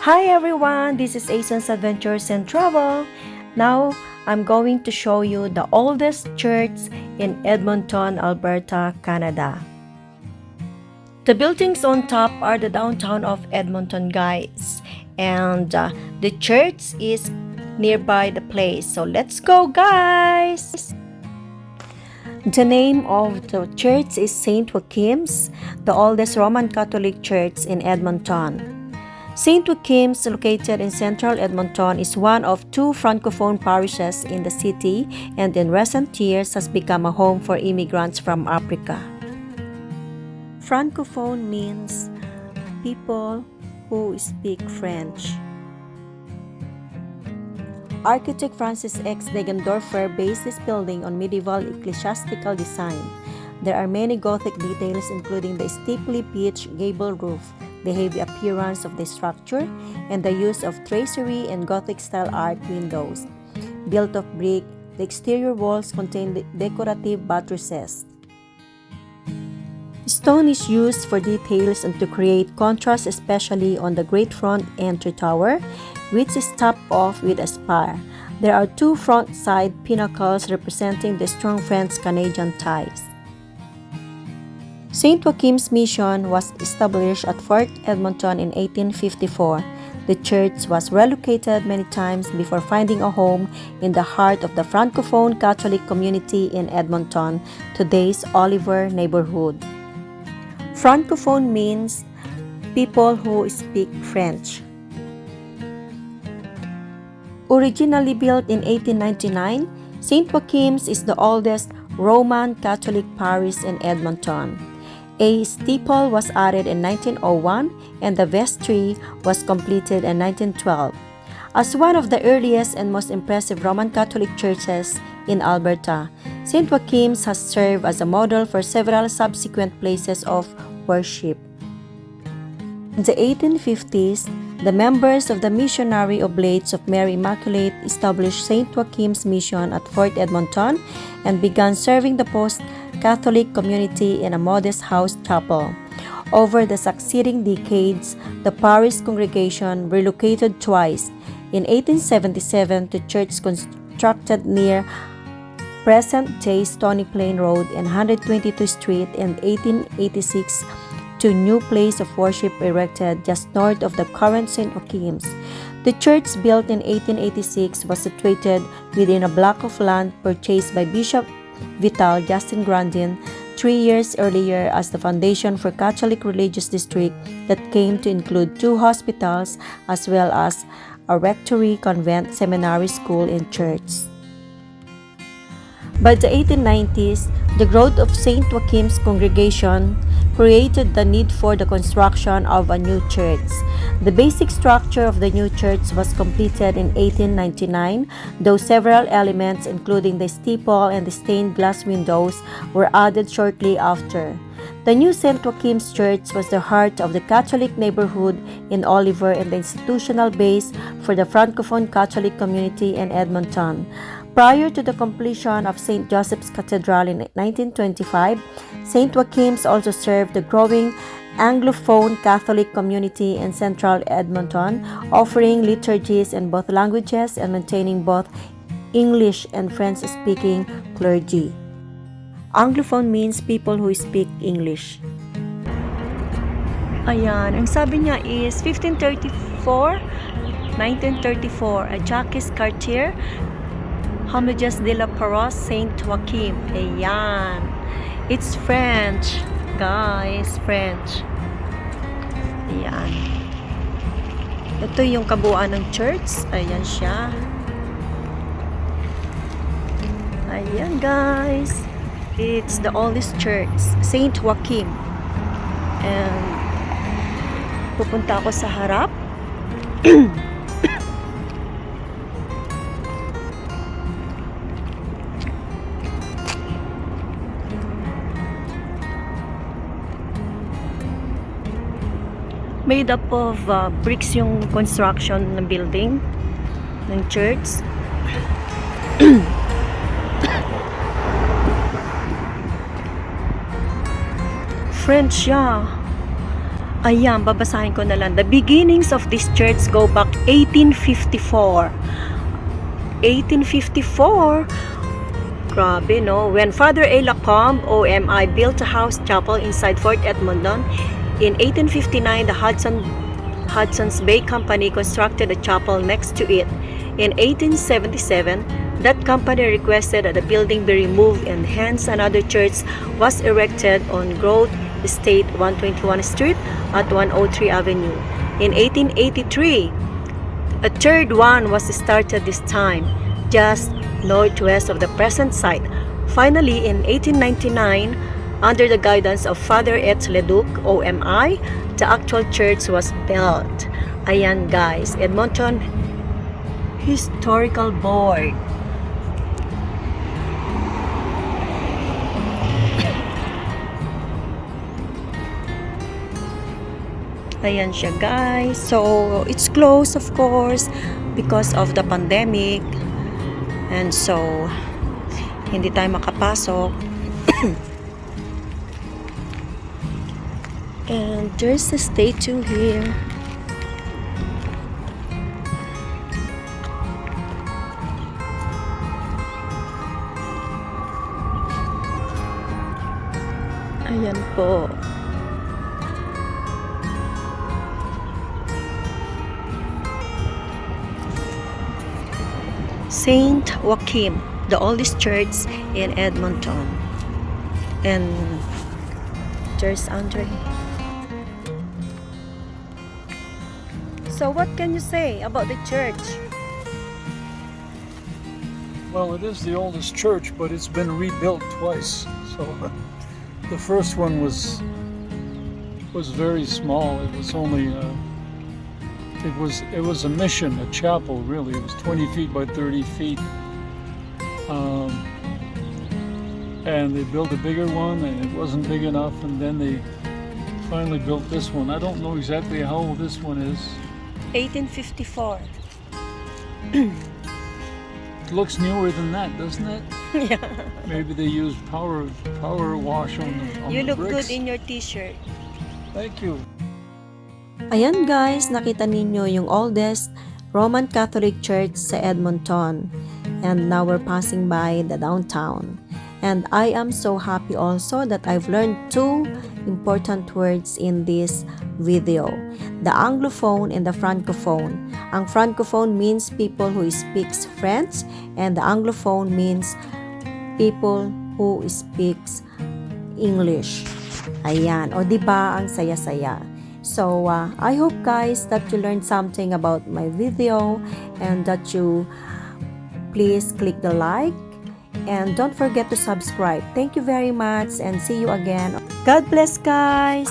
Hi everyone, this is Ason's Adventures and Travel. Now, I'm going to show you the oldest church in Edmonton, Alberta, Canada. The buildings on top are the downtown of Edmonton, guys. And the church is nearby the place. So let's go, guys! The name of the church is St. Joachim's, the oldest Roman Catholic church in Edmonton. St. Joachim's, located in central Edmonton, is one of two francophone parishes in the city and in recent years has become a home for immigrants from Africa. Francophone means people who speak French. Architect Francis X. Degendorfer based this building on medieval ecclesiastical design. There are many Gothic details including the steeply pitched gable roof, the heavy appearance of the structure, and the use of tracery and Gothic-style arch windows. Built of brick, the exterior walls contain decorative buttresses. Stone is used for details and to create contrast, especially on the great front entry tower, which is topped off with a spire. There are two front side pinnacles representing the strong French-Canadian ties. St. Joachim's Mission was established at Fort Edmonton in 1854. The church was relocated many times before finding a home in the heart of the Francophone Catholic community in Edmonton, today's Oliver neighborhood. Francophone means people who speak French. Originally built in 1899, St. Joachim's is the oldest Roman Catholic parish in Edmonton. A steeple was added in 1901 and the vestry was completed in 1912. As one of the earliest and most impressive Roman Catholic churches in Alberta, St. Joachim's has served as a model for several subsequent places of worship. In the 1850s, the members of the Missionary Oblates of Mary Immaculate established St. Joachim's Mission at Fort Edmonton and began serving the post-Catholic community in a modest house chapel. Over the succeeding decades, the parish congregation relocated twice. In 1877, the church constructed near present-day Stony Plain Road and 122nd Street, and 1886 to new place of worship erected just north of the current St. Joachim's. The church, built in 1886, was situated within a block of land purchased by Bishop Vital-Justin Grandin 3 years earlier as the foundation for Catholic religious district that came to include 2 hospitals as well as a rectory, convent, seminary, school, and church. By the 1890s, the growth of St. Joachim's congregation created the need for the construction of a new church. The basic structure of the new church was completed in 1899, though several elements, including the steeple and the stained glass windows, were added shortly after. The new St. Joachim's Church was the heart of the Catholic neighborhood in Oliver and the institutional base for the Francophone Catholic community in Edmonton. Prior to the completion of St. Joseph's Cathedral in 1925, St. Joachim's also served the growing Anglophone Catholic community in central Edmonton, offering liturgies in both languages and maintaining both English and French-speaking clergy. Anglophone means people who speak English. Ayan, ang sabi niya is 1934, a Jacques Cartier, Homages de la Paroisse Saint Joachim. Ayan. It's French, guys. French. Ayan. Ito yung kabuuan ng church. Ayan siya. Ayan, guys. It's the oldest church, Saint Joachim. And pupunta ako sa harap. Made up of bricks yung construction ng building ng church. French siya. Ayan, babasahin ko na lang. The beginnings of this church go back 1854. 1854? Grabe, no? When Father A. Lacombe, OMI, built a house chapel inside Fort Edmonton, in 1859, the Hudson's Bay Company constructed a chapel next to it. In 1877, that company requested that the building be removed and hence another church was erected on Growth Estate, 121 Street at 103 Avenue. In 1883, a third one was started this time, just northwest of the present site. Finally, in 1899, under the guidance of Father Et Leduc, OMI, the actual church was built. Ayan guys, Edmonton Historical Board. Ayan siya guys. So, it's closed of course because of the pandemic. And so, hindi tayo makapasok. And there's a statue here. Ayan po. Saint Joachim, the oldest church in Edmonton. And there's Andre. So what can you say about the church? Well, it is the oldest church, but it's been rebuilt twice. So the first one was very small. It was only it was a mission, a chapel really. It was 20 feet by 30 feet. And they built a bigger one and it wasn't big enough, and then they finally built this one. I don't know exactly how old this one is. 1854. It looks newer than that, doesn't it? Yeah. Maybe they used power wash on You the look bricks. good in your t-shirt. Thank you. Ayan guys, nakita ninyo yung oldest Roman Catholic Church sa Edmonton. And now we're passing by the downtown. And I am so happy also that I've learned two important words in this video. The Anglophone and the Francophone. Ang Francophone means people who speaks French, and the Anglophone means people who speaks English. Ayan, o diba ang saya-saya. So, I hope guys that you learned something about my video and that you please click the like and don't forget to subscribe. Thank you very much and see you again. God bless guys!